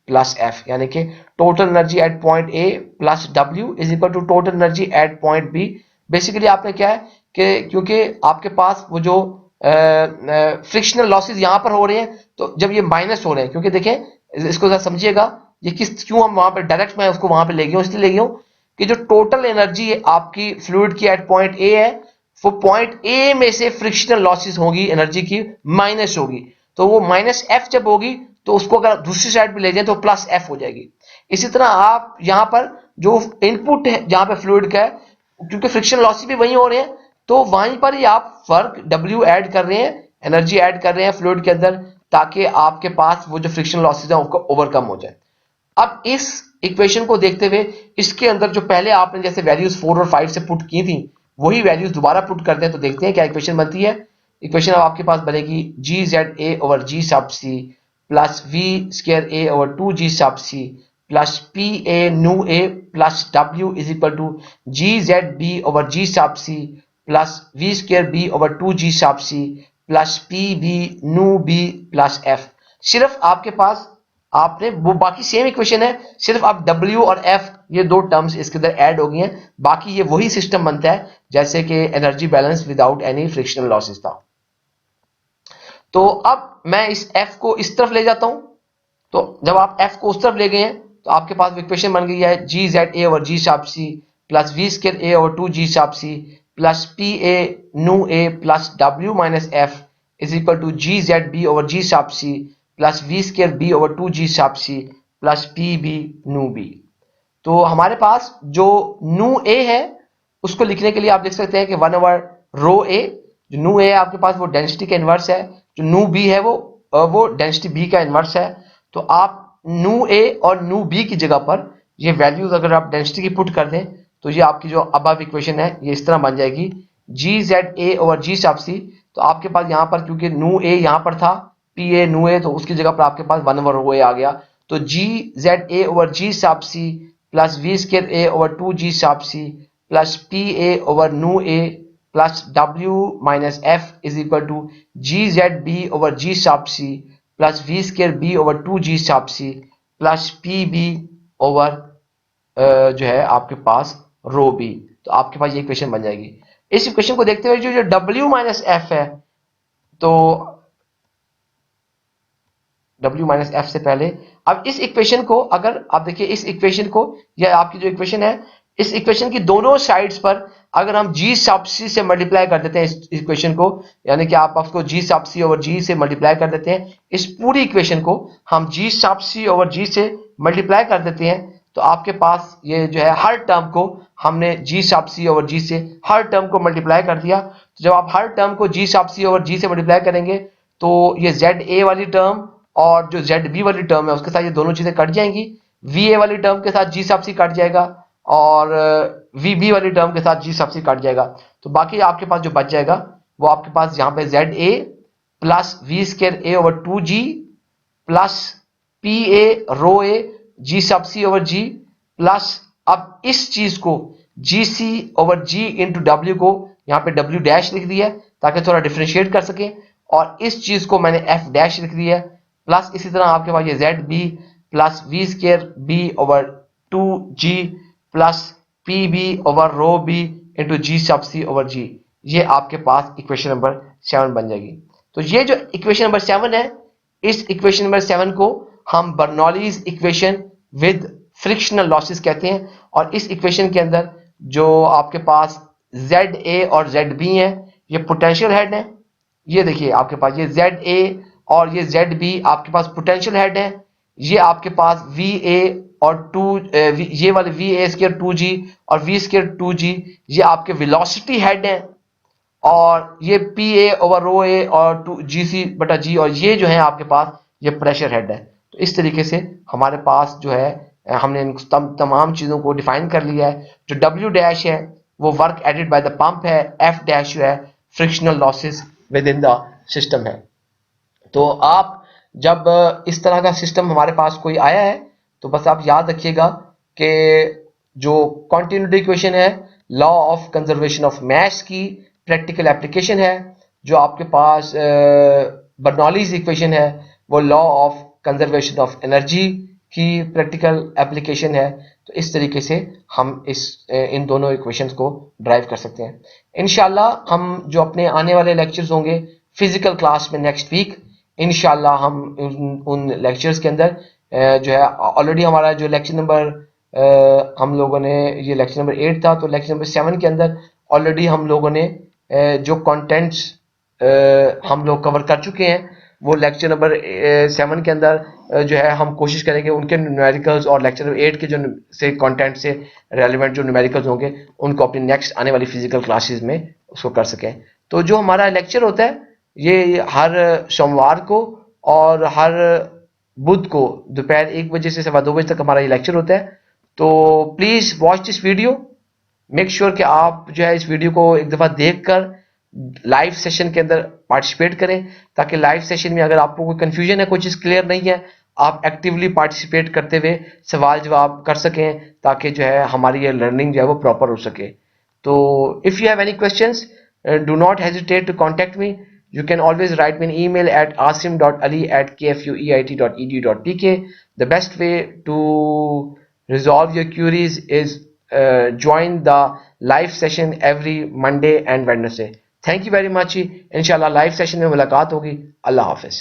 plus F, यानी कि total energy at point a plus W is equal to total energy at point b. Basically आपने क्या है कि क्योंकि आपके पास वो जो फ्रिक्शनल लॉसेस यहां पर हो रहे हैं, तो जब ये माइनस हो रहे हैं, क्योंकि देखें इसको जरा समझिएगा, ये क्यों हम वहां पर डायरेक्ट मैं उसको वहां पर ले गया हूं, इसलिए ले गया हूं कि जो टोटल एनर्जी आपकी फ्लूइड की एट पॉइंट ए है वो पॉइंट ए में से फ्रिक्शनल लॉसेस होगी, एनर्जी की माइनस होगी, तो वो माइनस एफ जब होगी तो उसको अगर दूसरी साइड पे ले जाए तो प्लस एफ हो जाएगी। इसी तरह आप यहां पर जो इनपुट है जहां पे फ्लूइड का है, क्योंकि फ्रिक्शन लॉसेस भी वही हो रहे हैं, तो वहीं पर ही आप वर्क डब्ल्यू ऐड कर रहे हैं, एनर्जी ऐड कर रहे हैं फ्लूइड के अंदर, ताकि आपके पास वो जो फ्रिक्शन लॉसेस है उनको ओवरकम हो जाए। अब इस इक्वेशन को देखते हुए इसके अंदर जो पहले आपने जैसे वैल्यूज 4 और 5 से पुट की थी वही वैल्यूज दोबारा पुट करते हैं, तो देखते हैं क्या इक्वेशन बनती है। इक्वेशन अब आपके पास बनेगी जी Z A over ji sub C plus we square A over 2 G sub C plus P A nu A plus W is equal to ji Z B over ji sub C plus we square B over 2 G sub C plus P B nu B plus F. सिर्फ आपके पास आपने वो बाकी same equation है, सिर्फ आप W और F ये दो टर्म्स इसके अंदर ऐड हो गई हैं, बाकी ये वही सिस्टम बनता है जैसे कि energy balance without any frictional losses था। तो अब मैं इस F को इस तरफ ले जाता हूं, तो जब आप F को उस तरफ ले गए हैं तो आपके पास इक्वेशन बन गई है G Z A over ji sharp C plus we square A over 2 G sharp C plus P A nu A plus W minus F is equal to ji Z B over ji sharp C plus we square B over 2 G sharp C plus P B nu B. तो हमारे पास जो new ए है उसको लिखने के लिए आप देख सकते हैं कि 1 ओवर रो ए, जो न्यू ए आपके पास वो डेंसिटी का इनवर्स है, जो न्यू बी है वो डेंसिटी बी का इनवर्स है। तो आप न्यू ए और न्यू बी की जगह पर ये वैल्यूज अगर आप डेंसिटी की पुट कर दें तो ये आपकी जो अबव इक्वेशन है ये इस तरह बन जाएगी G Z A over ji sharp C. तो आपके पास यहाँ पर क्योंकि न्यू ए यहाँ पर था पी ए न्यू ए, तो उसकी जगह पर आपके पास 1 ओवर रो ए आ गया, तो G Z A over ji sharp C plus we square A over 2 G sharp C plus P A over nu A plus W minus F is equal to ji Z B over ji sharp C plus we square B over 2 G sharp C plus P B over जो है आपके पास रो B. तो आपके पास ये equation बन जाएगी। इस इक्वेशन को देखते हुए जो डब्ल्यू माइनस एफ है, तो W माइनस एफ से पहले अब इस इक्वेशन को अगर आप देखिए इस इक्वेशन को, यह आपकी जो इक्वेशन है, इस इक्वेशन की दोनों साइड्स पर अगर हम जी सब सी से मल्टीप्लाई कर देते हैं इस इक्वेशन को, यानी कि आप उसको जी सब सी ओवर जी से मल्टीप्लाई कर देते हैं, इस पूरी इक्वेशन को हम जी सब सी ओवर जी से मल्टीप्लाई कर देते हैं, तो आपके पास ये जो है हर टर्म को हमने जी सब सी ओवर जी से हर टर्म को मल्टीप्लाई कर दिया। तो जब आप हर टर्म को जी सब सी ओवर जी से मल्टीप्लाई करेंगे तो ये जेड ए वाली टर्म और जो जेड बी वाली टर्म है उसके साथ ये दोनों चीजें कट जाएंगी, वी ए वाली टर्म के साथ जी सब सी कट जाएगा और वी बी वाली टर्म के साथ जी सब सी कट जाएगा। तो बाकी आपके पास जो बच जाएगा वो आपके पास यहाँ पे Z A plus we square A over 2 G plus P A rho A G sub C over G plus अब इस चीज को G C over G into W को यहाँ पे डब्ल्यू डैश लिख दिया है ताकि थोड़ा डिफ्रेंशिएट कर सके, और इस चीज को मैंने एफ डैश लिख दिया है, प्लस इसी तरह आपके पास ये Z B plus we square B over 2 G plus P B over rho B into G sub C over जी, ये आपके पास इक्वेशन नंबर 7 बन जाएगी। तो ये जो इक्वेशन नंबर 7 है, इस इक्वेशन नंबर 7 को हम Bernoulli's equation with frictional losses कहते हैं। और इस इक्वेशन के अंदर जो आपके पास जेड ए और जेड बी है ये पोटेंशियल हेड है, ये देखिए आपके पास ये जेड ए और ये जेड बी आपके पास पोटेंशियल हेड है, ये आपके पास वी ए और ये वाले वी ए स्क्वायर 2 जी और वी स्क्वायर 2 जी ये आपके वेलोसिटी हेड है, और ये पी ए ओवर रो ए और 2 जी सी बटा जी और ये जो है आपके पास ये प्रेशर हेड है। तो इस तरीके से हमारे पास जो है हमने इन तमाम चीज़ों को डिफाइन कर लिया है। जो डब्ल्यू डैश है वो work added by the pump है, एफ डैश जो है frictional losses within the system है। तो आप जब इस तरह का सिस्टम हमारे पास कोई आया है तो बस आप याद रखिएगा कि जो कॉन्टिन्यूटी इक्वेशन है लॉ ऑफ कंजर्वेशन ऑफ मास की प्रैक्टिकल एप्लीकेशन है, जो आपके पास बर्नौलीज इक्वेशन है वो law of conservation of energy की प्रैक्टिकल एप्लीकेशन है। तो इस तरीके से हम इन दोनों इक्वेशंस को ड्राइव कर सकते हैं। इंशाल्लाह हम जो अपने आने वाले लेक्चर्स होंगे फिजिकल क्लास में नेक्स्ट वीक, इंशाल्लाह हम उन लेक्चर्स के अंदर जो है ऑलरेडी हमारा जो लेक्चर नंबर हम लोगों ने ये लेक्चर नंबर 8 था, तो लेक्चर नंबर 7 के अंदर ऑलरेडी हम लोगों ने जो कंटेंट्स हम लोग कवर कर चुके हैं वो लेक्चर नंबर 7 के अंदर जो है हम कोशिश करेंगे उनके न्यूमेरिकल्स और लेक्चर नंबर 8 के जो से कंटेंट से रेलिवेंट जो न्यूमेरिकल्स होंगे उनको अपनी नेक्स्ट आने वाली फिजिकल क्लासेस में उसको कर सकें। तो जो हमारा लेक्चर होता है ये हर सोमवार को और हर बुध को दोपहर 1 बजे से 2:15 बजे तक हमारा ये लेक्चर होता है। तो please watch this video, make sure कि आप जो है इस वीडियो को एक दफा देखकर लाइव सेशन के अंदर पार्टिसिपेट करें, ताकि लाइव सेशन में अगर आपको कोई कंफ्यूजन है, कोई चीज क्लियर नहीं है, आप एक्टिवली पार्टिसिपेट करते हुए सवाल जवाब कर सकें, ताकि जो है हमारी ये लर्निंग जो है वो प्रॉपर हो सके। तो if you have any questions, do not hesitate to contact me. You can always write me an email at asim.ali@kfueit.edu.pk. The best way to resolve your queries is join the live session every Monday and Wednesday. Thank you very much. इंशाल्लाह live session में मुलाकात होगी। अल्लाह हाफिज।